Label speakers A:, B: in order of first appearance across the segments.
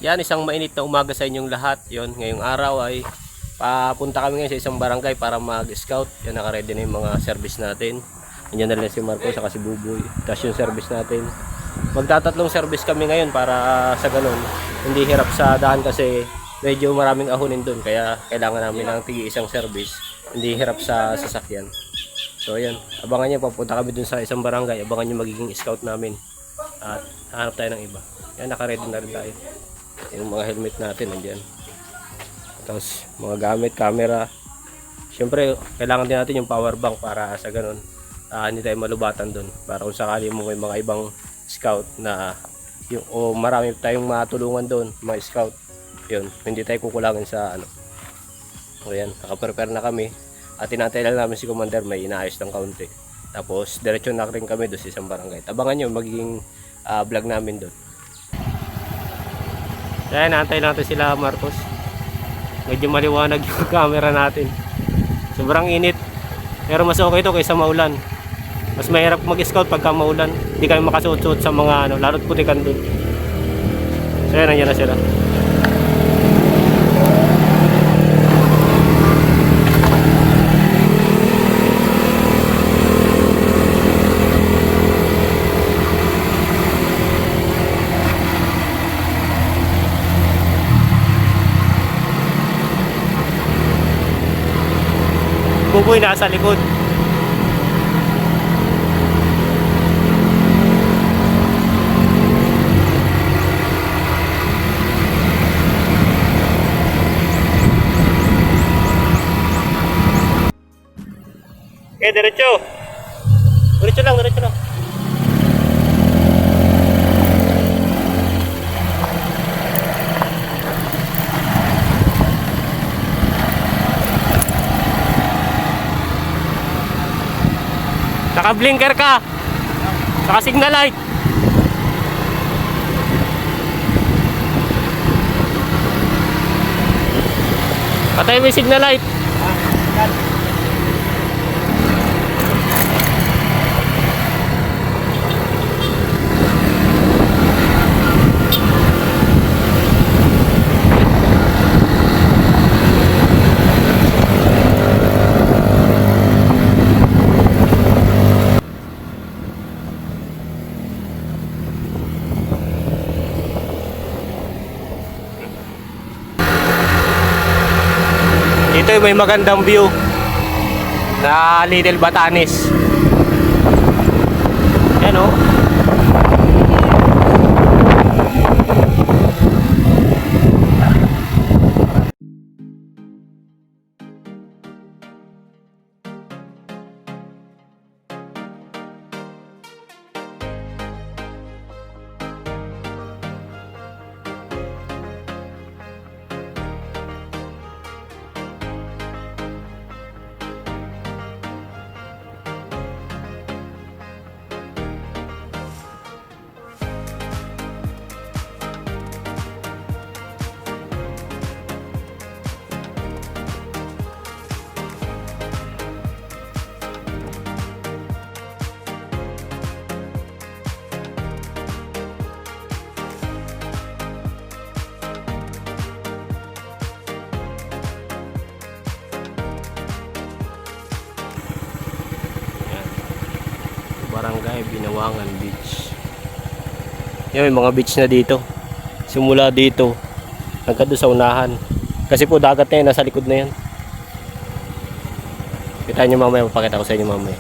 A: Yan, isang mainit na umaga sa inyong lahat. Yon, ngayong araw ay papunta kami ngayon sa isang barangay para mag-scout. Yan, naka-ready na yung mga service natin. Nandiyan na rin si Marco saka si Buboy. Tapos yung service natin. Magtatatlong service kami ngayon para sa ganun. Hindi hirap sa daan kasi medyo maraming ahonin doon. Kaya kailangan namin ng tigi isang service. Hindi hirap sa sasakyan. So yan, abangan nyo, papunta kami dun sa isang barangay. Abangan nyo magiging scout namin. At hanap tayo ng iba. Yan, naka-ready na rin tayo. Yung mga helmet natin nandiyan. Tapos mga gamit, camera. Siyempre, kailangan din natin yung power bank para sa ganun. Hindi tayo malubatan doon. Para kung sakali mo may mga ibang scout na yung, o marami tayong matulungan doon, mga scout. Yun, hindi tayo kukulangin sa ano. O yan, naka-prepare na kami. At tinatay lang namin si Commander, may inaayos ng kaunti. Tapos, diretso na rin kami doon sa isang barangay. Abangan nyo, magiging vlog namin doon. Kaya naantay natin sila Marcos. Medyo maliwanag yung camera natin. Sobrang init. Pero mas okay ito kaysa maulan. Mas mahirap mag-scout pagka maulan. Hindi kami makasuot-suot sa mga ano, lalo't putikan doon. So yan, nandiyan na sila. Buboy nasa likod. Okay, diretso. Diretso lang, diretso lang. Naka-blinker ka. Naka-signal light. Patay mo yung signal light. Dito may magandang view na Little Batanes. Yan o. Barangay Binawangan Beach. Yan, may mga beach na dito. Simula dito hanggang doon sa unahan. Kasi po dagat na yan, nasa likod na yan. Kita nyo mamaya, mapakita ko sa inyo mamaya.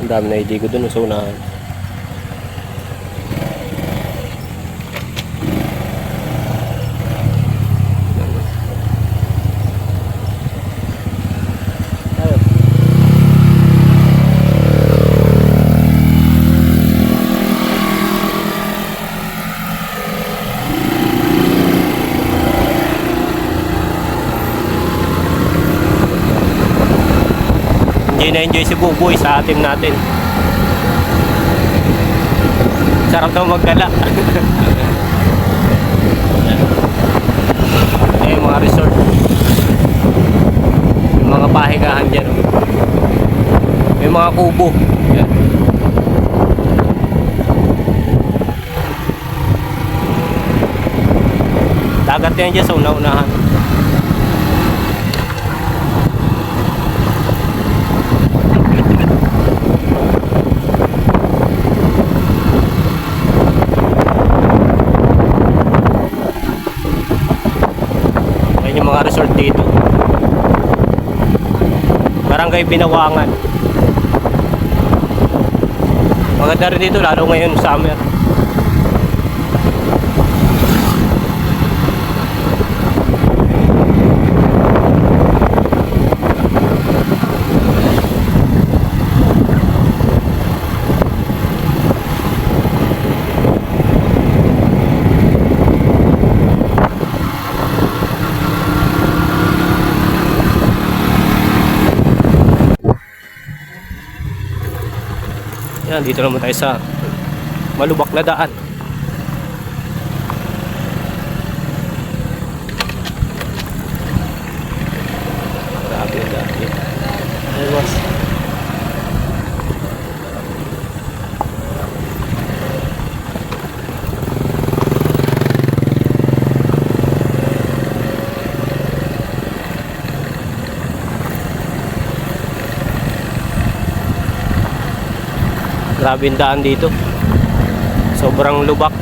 A: Ang dami na idigo doon sa unahan. Na-enjoy si Buboy sa team natin. Sarap daw maggala. Yung mga resort, yung mga pahingahan dyan, may mga kubo. Yan. Dagat yan dyan sa una-unahan. Ayan yung mga resort dito. Barangay Binawangan. Maganda rin dito lalo ngayon summer. Yan, dito naman tayo sa malubak na daan. Grabe yung daan. Ayos. Grabe yung daan dito. Sobrang lubak.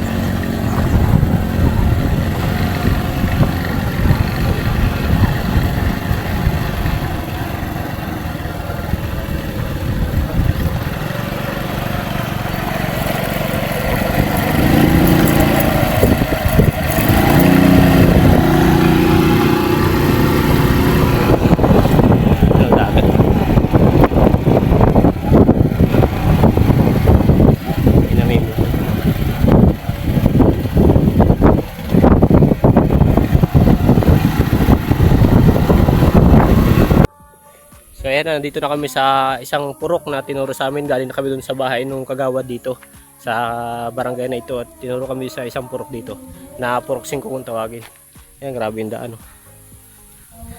A: So ayan, nandito na kami sa isang purok na tinuro sa amin. Galing na kami dun sa bahay nung kagawad dito sa barangay na ito at tinuro kami sa isang purok dito na purok 5 kung tawagin. Ayan, grabe yung daan.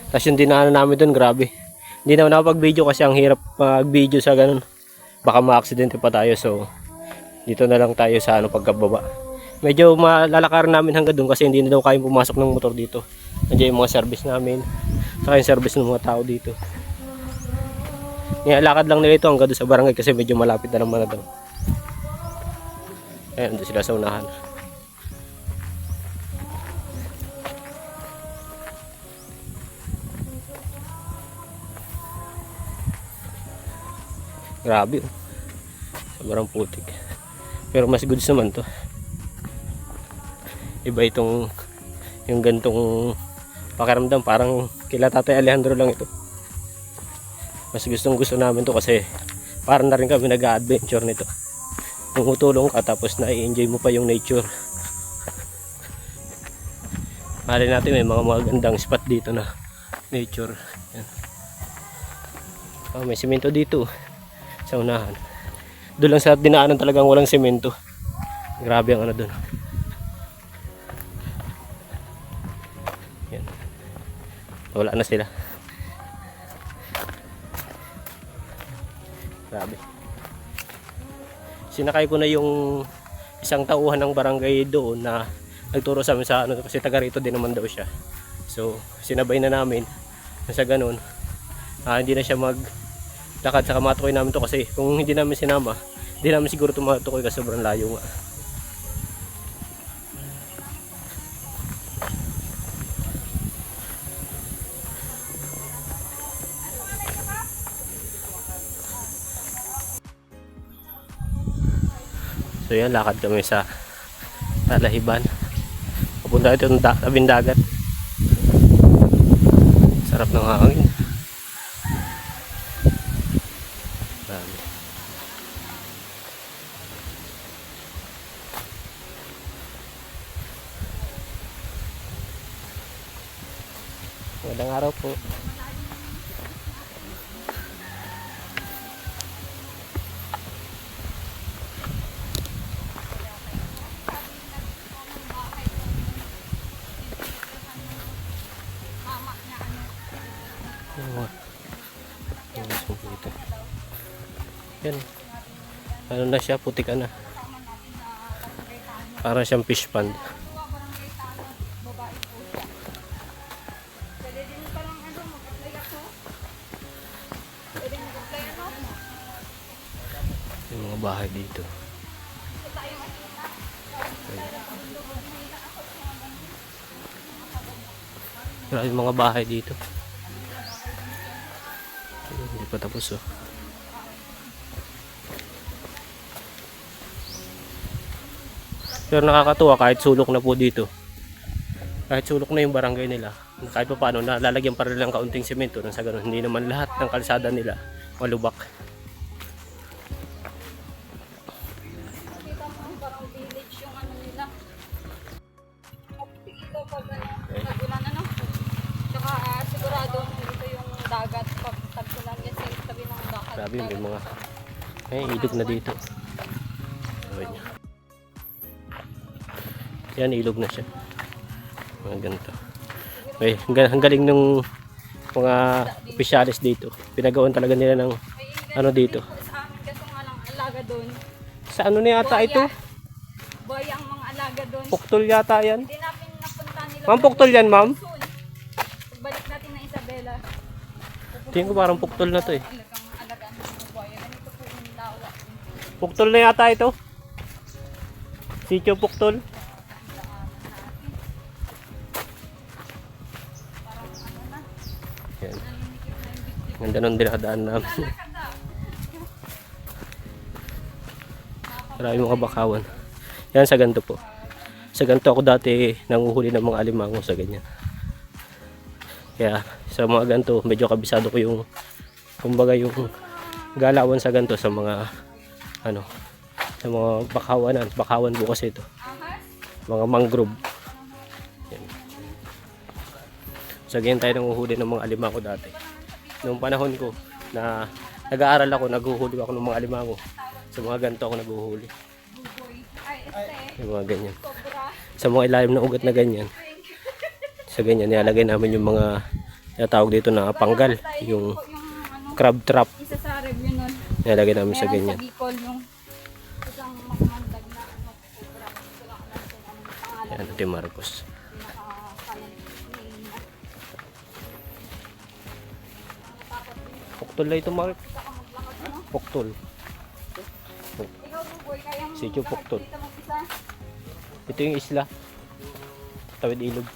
A: Tapos yung dinaanan namin dun, grabe. Hindi na nakapag-video kasi ang hirap mag-video sa ganun. Baka ma-aksidente pa tayo, so dito na lang tayo sa pagkababa. Medyo malalakaran namin hanggang dun kasi hindi na daw kayang pumasok ng motor dito. Nandiyan yung mga service namin, saka yung service ng mga tao dito. Lakad lang nila ito hanggang doon sa barangay kasi medyo malapit na naman na daw. Ayan, doon sila sa unahan. Grabe oh. Sobrang putik. Pero mas goods naman to. Iba itong yung gantong pakiramdam, parang kila Tatay Alejandro lang ito. Mas gusto namin to kasi parang na rin kami nag-a-adventure nito. Tumutulong ka tapos na-enjoy mo pa yung nature. Mali natin may mga magandang spot dito na nature. Yan. Oh, may semento dito sa unahan. Doon lang sa dinaanan talagang walang semento. Grabe ang doon. Yan. Wala na sila. Grabe. Sinakay ko na yung isang tauhan ng barangay doon na nagturo sa amin sa kasi taga rito din naman daw siya. So, sinabay na namin sa ganun. Hindi na siya maglakad sa kamatukoy namin to kasi kung hindi namin sinama, hindi namin siguro tumatukoy kasi sobrang layo nga. So yan, lakad kami sa Talahiban. Papunta ito ng tabing dagat. Sarap ng hangin. Dami. Magandang araw po. Yan. Ano na siya, putik na. Para siyang fish pond. bahay dito. Marami mga bahay dito. Hindi pa tapos oh. Pero nakakatuwa kahit sulok na po dito. Kahit sulok na yung barangay nila. Kahit pa paano nalalagyan pa rin ng kaunting semento nang sa ganun. Hindi naman lahat ng kalsada nila malubak.
B: Kita mo parang village yung ano nila. Ito pag nagulan ano. Tsaka sigurado dito yung dagat pag tagsulan yan sa tabi ng dagat.
A: Grabe may mga ilog na dito. So, yan ilog na siya. Mga ganito. Okay, ang galing ng mga opisyalis dito. Pinagawan talaga nila ng ano dito.
B: Sa amin kasi nga lang alaga doon.
A: Sa ano na yata ito?
B: Boy ang mga alaga doon.
A: Puktol yata yan.
B: Hindi natin napunta nila.
A: Ma'am, puktol yan ma'am?
B: Balik natin na Isabela.
A: Tingin ko parang puktol na to eh.
B: Alagang ng boy. Ganito po yung lawa.
A: Puktol na yata ito. Sitio Puktol. Yan. Ganda nung dinadaan namin. Marami mga bakawan. Yan sa ganito po. Sa ganito ako dati nanguhuli ng mga alimango sa ganyan. Kaya sa mga ganito medyo kabisado ko yung kumbaga yung galawan sa ganito sa mga ano sa mga bakawanan. Bakawan po kasi ito. Mga mangrove. Yan. So ganyan tayo nanguhuli ng mga alimango dati. Noong panahon ko na nag-aaral ako, naghuhuli ako ng mga alimango. Sa mga ganito ako naghuhuli. Yung mga ganyan. Sa mga ilalim na ugat na ganyan. Sa ganyan, nilalagay namin yung mga tawag dito na panggal. Yung crab trap.
B: Isa sa review nun.
A: Nilalagay namin sa ganyan.
B: Meron sa Bicol yung isang magmandag na ano, sobra. Ito lang alam kung anong pangalan.
A: Yan, Ate Marcos. Puktol na ito, Mark. Puktol.
B: Ikaw, Buboy, kaya mo
A: Sitio Puktol.
B: dito mag-isa?
A: Ito yung isla. Tawid ilog.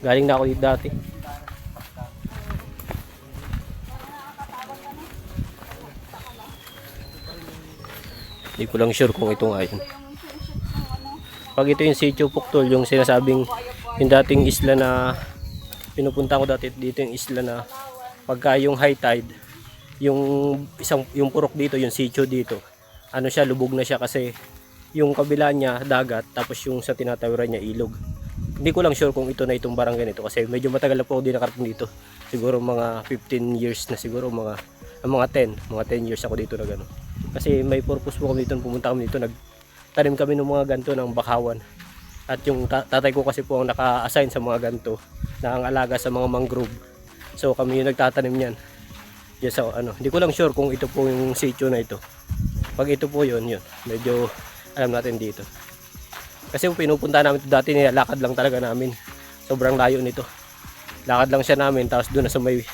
A: Galing na ako dito dati. Hindi ko lang sure kung ito nga yun. Pag ito yung Sitio Puktol, yung sinasabing yung dating isla na pinupunta ko dati dito, yung isla na pagka yung high tide, yung purok dito, yung sitio dito, ano siya, lubog na siya kasi yung kabila niya dagat, tapos yung sa tinatawiran niya ilog. Hindi ko lang sure kung ito na itong barangay nito kasi medyo matagal na po ako din nakarating dito. Siguro mga 15 years na siguro, mga 10 years ako dito na gano'n. Kasi may purpose po kami dito, pumunta kami dito, nagtanim kami ng mga ganto ng bakawan. At yung tatay ko kasi po ang naka-assign sa mga ganto na ang alaga sa mga mangrove. So kami yung nagtatanim niyan. Yes, so, hindi ko lang sure kung ito po yung sitio na ito. Pag ito po yun, medyo alam natin dito. Kasi yung pinupunta namin ito dati, nilalakad lang talaga namin. Sobrang layo nito. Lakad lang siya namin, tapos doon na sa may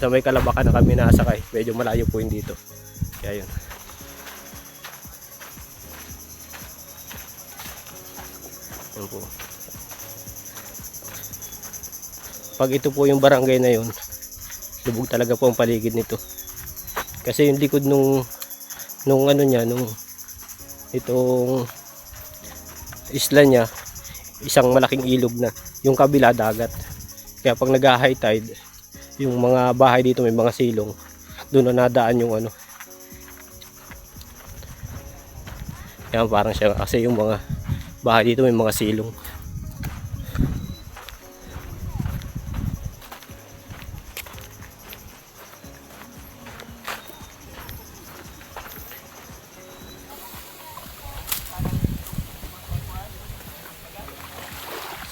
A: Kalabakan na kami nasakay. Medyo malayo po yung dito. Kaya yun. Yan po. Pag ito po yung barangay na yun, lubog talaga po ang paligid nito. Kasi yung likod nung ano niya, nung itong isla niya, isang malaking ilog na. Yung kabila dagat. Kaya pag nag-high tide, yung mga bahay dito may mga silong. Doon na nadaan yung ano. Kaya parang siya kasi yung mga bahay dito may mga silong.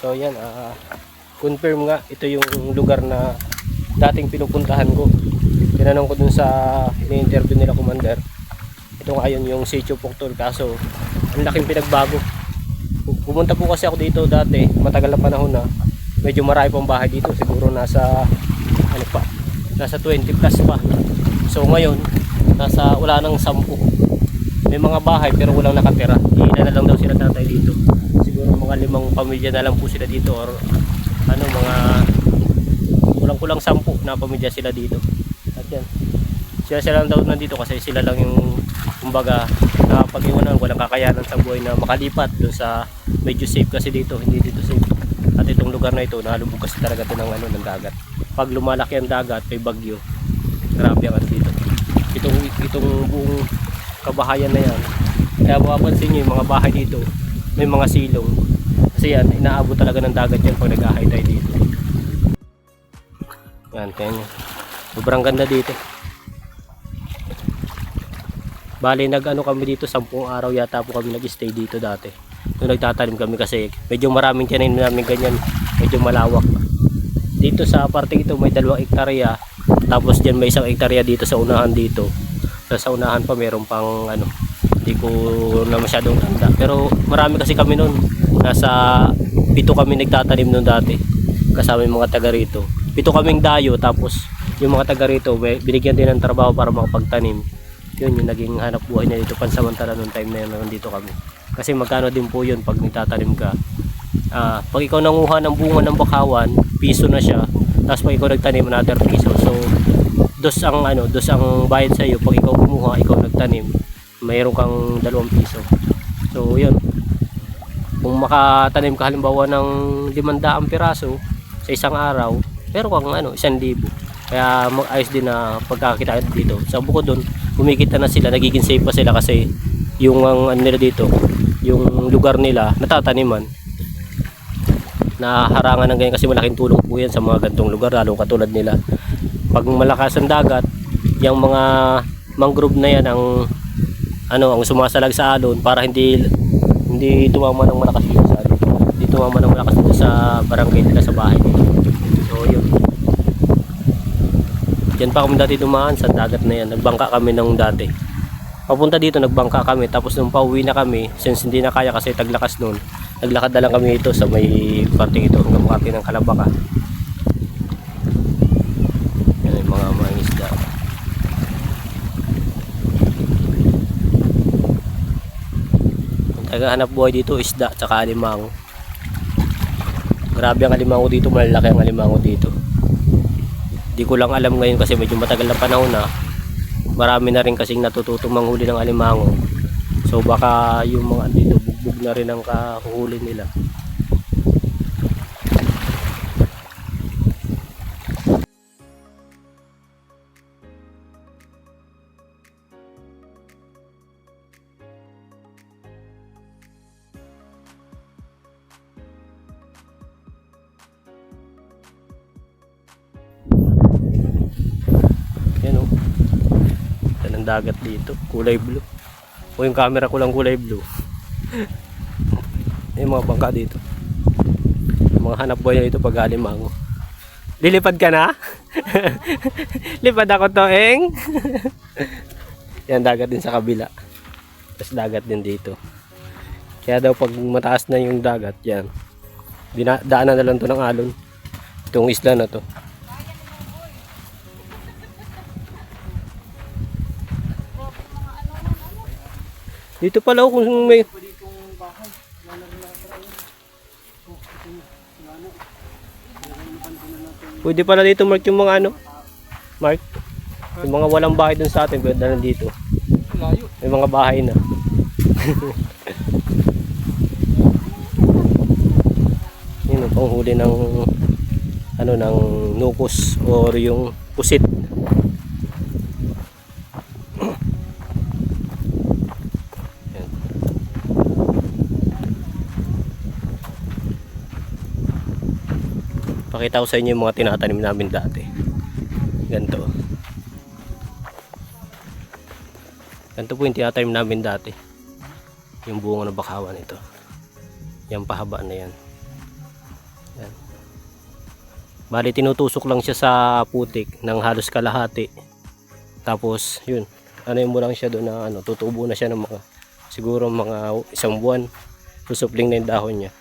A: So yan, confirm nga ito yung lugar na dating pinupuntahan ko. Tinanong ko dun sa ini-interview nila commander. Ito nga yun yung Sitio Puktol, kaso ang laking pinagbago. Pumunta po kasi ako dito dati, matagal na panahon na. Medyo marami pang bahay dito, siguro nasa nasa 20 plus pa. So ngayon, wala nang 10. May mga bahay pero walang nakatira. Ilan na lang daw sila tatay dito. Siguro mga 5 pamilya na lang po sila dito, or ano, mga kulang-kulang 10 na pamilya sila dito. At yan, sila lang daw nandito kasi sila lang yung kumbaga nakapag-iwanan, walang kakayanan sa buhay na makalipat doon sa medyo safe, kasi dito hindi dito safe. At itong lugar na ito, nalubog kasi talaga ito ng, ano, ng dagat. Pag lumalaki ang dagat, may bagyo, grabe ang ano dito. Itong buong kabahayan na yan, kaya mapapansin nyo yung mga bahay dito may mga silong, kasi yan, inaabot talaga ng dagat yan pag nag-high tide dito. Yan, kaya nyo, sobrang ganda dito. Bali nag-ano kami dito, 10 araw yata po kami nag-stay dito dati nung nagtatanim kami, kasi medyo maraming tinanim namin ganyan, medyo malawak. Dito sa parte ito may 2 hektarya, tapos dyan may 1 hektarya dito sa unahan dito. Sa unahan pa meron pang ano, hindi ko na masyadong tanda, pero marami kasi kami noon, nasa 7 kami nagtatanim noon dati kasama yung mga taga rito. 7 kaming dayo, tapos yung mga taga rito binigyan din ng trabaho para makapagtanim. Yun yung naging hanap buhay na dito pansamantala noong time na yun nandito kami, kasi magkano din po yun pag nagtatanim ka. Pag ikaw nanguha ng bunga ng bakawan, piso na siya, tapos pag ikaw nagtanim, another piso. So dos ang bayad sa iyo. Pag ikaw kumuha, ikaw nagtanim, mayroon kang 2 piso. So yun, kung makatanim ka halimbawa ng 500 piraso sa isang araw, pero kung 1,000, kaya ayos din na pagkakita dito. Sa bukod doon, kumikita na sila, nagiging safe pa sila, kasi yung ano nila dito, yung lugar nila natataniman, na harangan ng ganyan, kasi malaking tulong po yan sa mga gantong lugar, lalo katulad nila. Pag malakas ang dagat, yung mga mangrove na yan ang sumasalag sa alon, para hindi tumama ng malakas dito sa alon, hindi tumama ng malakas dito sa barangay nila, sa bahay nila. So yun, dyan pa kami dati dumaan sa dagat na yan. Nagbangka kami nung dati, papunta dito nagbangka kami, tapos nung pauwi na kami, since hindi na kaya kasi taglakas nun, naglakad na lang kami ito sa may parting ito hanggang makati ng Kalabaka. Yan yung mga isda. Ang tagahanap buhay dito, isda tsaka alimango. Grabe ang alimango dito, malalaki ang alimango dito. Di ko lang alam ngayon kasi medyo matagal na panahon na, marami na rin kasing natututong manghuli ng alimango. So baka yung mga dito bugbog na rin ang kahuhuli nila. Yan o, yan ang dagat dito, kulay blue. O yung camera ko lang kulay blue. Yung mga bangka dito, mga hanap buhay na ito pag alimango. Lilipad ka na? Lipad ako to, eng. Yan, dagat din sa kabila, tapos dagat din dito. Kaya daw pag mataas na yung dagat, yan, daanan na lang to ng alon, itong isla na to. Dito pala kung may pwede pala dito, Mark, yung mga Mark, yung mga walang bahay dun sa atin, pwede na dito. May mga bahay na. Yun ang panghuli ng ng nukos or yung pusit. Pakita ko sa inyo yung mga tinatanim namin dati. Ganito. Ganito po yung tinatanim namin dati. Yung bunga ng bakawan ito. Yan, pahaba na yan. Yan. Bali tinutusok lang siya sa putik ng halos kalahati. Tapos yun, mo lang siya doon na tutubo na siya ng mga siguro mga 1 buwan. Susupling na yung dahon niya.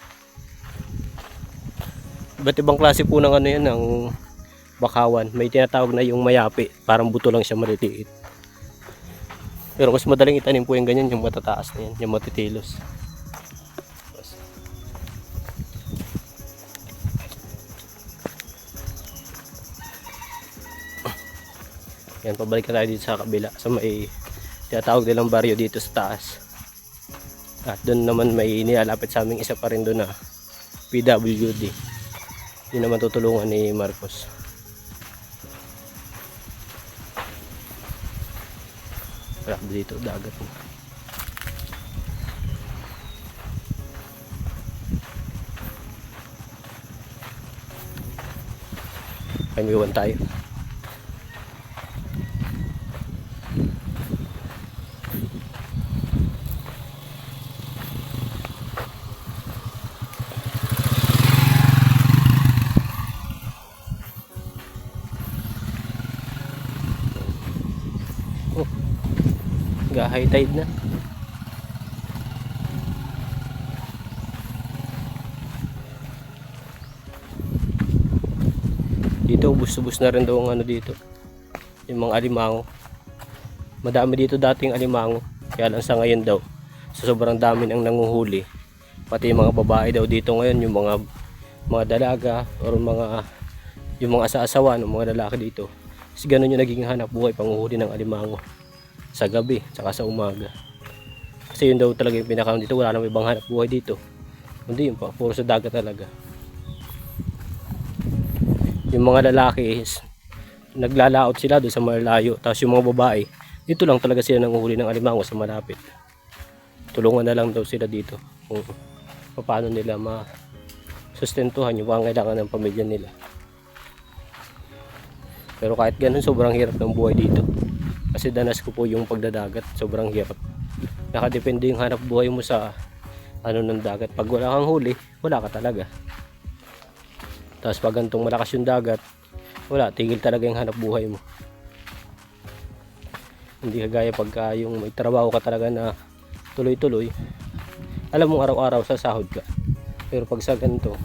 A: Iba't ibang klase po ng yan, ng bakawan. May tinatawag na yung mayapi, parang buto lang siya maliliit. Pero mas madaling itanim po yung ganyan, yung matataas na yan, yung matitilos. Yan, pabalik na tayo dito sa kabila. So may tinatawag nilang baryo dito sa taas. At doon naman may nilalapit sa aming isa pa rin doon na PWD. Yun naman tutulungan ni Marcos. Grabe dito, dagat mo. Ay, may iwan tayo. High tide na. Dito ubus-ubus na rin daw ang ano dito, yung mga alimango. Madami dito dating alimango, kaya lang sa ngayon daw sa sobrang dami nang nanguhuli, pati yung mga babae daw dito ngayon, yung mga dalaga or yung mga asa-asawa ng mga lalaki dito, kasi ganun yung naging hanap buhay, panguhuli ng alimango sa gabi tsaka sa umaga. Kasi yun daw talaga yung pinakaon dito, wala namang ibang hanap buhay dito, hindi yun pa, puro sa dagat talaga. Yung mga lalaki is naglalaot sila doon sa malayo, tapos yung mga babae dito lang talaga sila nanguhuli ng alimango sa malapit. Tulungan na lang daw sila dito kung paano nila masustentuhan yung pangangailangan ng pamilya nila. Pero kahit ganun, sobrang hirap ng buhay dito. Kasi danas ko po yung pagdadagat, sobrang hirap. Nakadepende yung hanap buhay mo sa ano ng dagat. Pag wala kang huli, wala ka talaga. Tapos pag gantong malakas yung dagat, wala, tigil talaga yung hanap buhay mo. Hindi kagaya pagka yung may trabaho ka talaga na tuloy-tuloy, alam mong araw-araw sasahod ka. Pero pag sa ganito,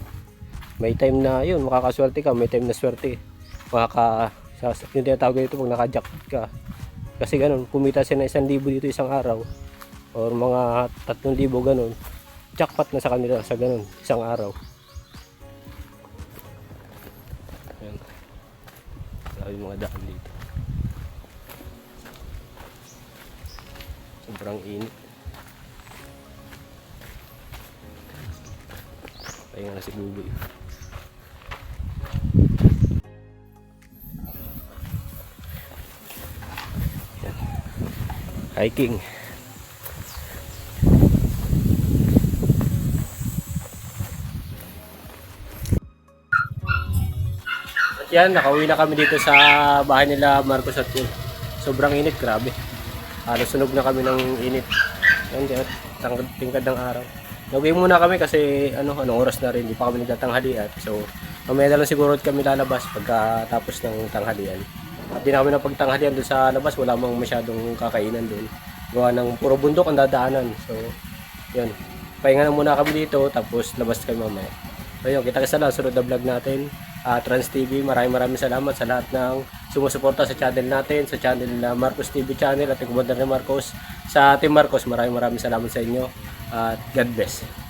A: may time na yun, makakaswerte ka, may time na swerte. Yung tinatawag ito pag naka-jackpot ka. Kasi ganun, kumita sila ng 1,000 dito isang araw or mga 3,000 ganun, jackpot na sa kanila sa ganun isang araw. Ayan, grabe mga daan dito, sobrang init. Ayun na si Buboy. Hiking. At yan, nakauwi na kami dito sa bahay nila Marcos at Paul. Sobrang init, grabe. Halos sunog na kami ng init. Yan, tingkad ng araw. Nagawin muna kami kasi anong oras na rin, hindi pa kami nagtatanghalian. So, mamaya na lang siguro kami lalabas pagkatapos ng tanghalian. At di namin napagtanghalian doon sa labas, wala mang masyadong kakainan doon. Gawa ng puro bundok ang dadaanan. So, yun. Pahinga na muna kami dito, tapos labas kami mamaya. So, yun, kita sa sunod na vlog natin. Trans TV, maraming salamat sa lahat ng sumusuporta sa channel natin, sa channel na Marcos TV channel at yung Commander ni Marcos. Sa Team Marcos, maraming salamat sa inyo. At God bless.